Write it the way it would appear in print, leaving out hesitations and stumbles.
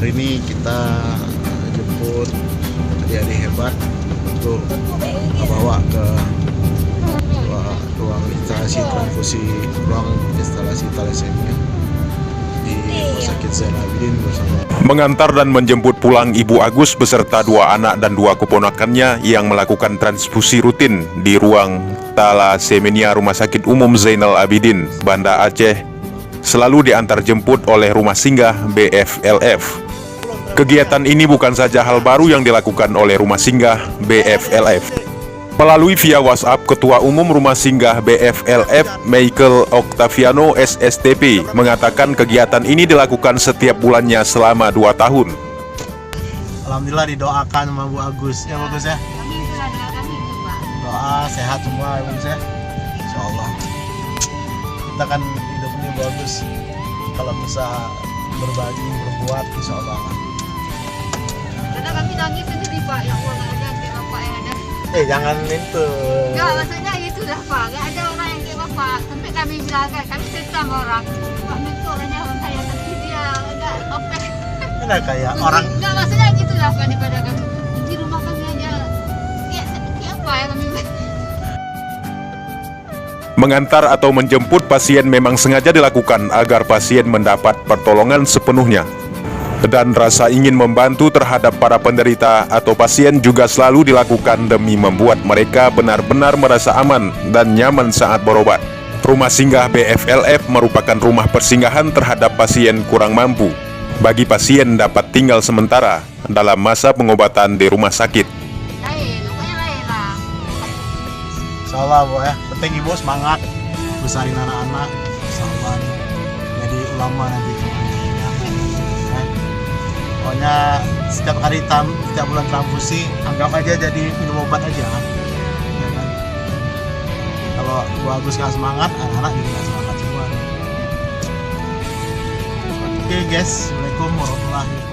hari ini kita jemput adik-adik hebat untuk bawa ke ruang instalasi transfusi, ruang instalasi thalassemia di Rumah Sakit Zainal Abidin bersama. Mengantar dan menjemput pulang Ibu Agus beserta 2 anak dan 2 keponakannya yang melakukan transfusi rutin di ruang thalassemia Rumah Sakit Umum Zainal Abidin, Banda Aceh, selalu diantar jemput oleh Rumah Singgah BFLF. Kegiatan ini bukan saja hal baru yang dilakukan oleh Rumah Singgah BFLF. Melalui via WhatsApp, Ketua Umum Rumah Singgah BFLF, Michael Octaviano SSTP, mengatakan kegiatan ini dilakukan setiap bulannya selama 2 tahun. Alhamdulillah didoakan sama Bu Agus, ya Bagus ya. Doa sehat semua ya Bagus ya. Insya Allah. Kita kan hidup ini bagus kalau bisa berbagi, berbuat, Insya Allah. Karena kami nangis sendiri Pak, ya Allah nggak ada kayak Bapak yang ada. Jangan itu. Enggak, maksudnya itu dah Pak, nggak ada orang yang kayak Bapak. Sampai kami bilang kan, kami cerita sama orang, Pak itu orangnya orang kaya, tapi dia enggak oke. Ada kayak orang. Enggak, maksudnya gitu lah Pak, daripada kami di rumah kami aja kayak apa ya kami. Mengantar atau menjemput pasien memang sengaja dilakukan agar pasien mendapat pertolongan sepenuhnya. Dan rasa ingin membantu terhadap para penderita atau pasien juga selalu dilakukan demi membuat mereka benar-benar merasa aman dan nyaman saat berobat. Rumah Singgah BFLF merupakan rumah persinggahan terhadap pasien kurang mampu. Bagi pasien dapat tinggal sementara dalam masa pengobatan di rumah sakit. Lain, pokoknya lain lah. Insya Allah Bu ya. Penting Ibu semangat besarin anak-anak, sabar jadi ulama nanti. Pokoknya setiap hari setiap bulan transfusi anggap aja jadi minum obat aja kan? Ya kan? Kalau Bu Agus gak semangat, anak-anak juga gak semangat semua. Oke guys, Assalamualaikum warahmatullahi wabarakatuh.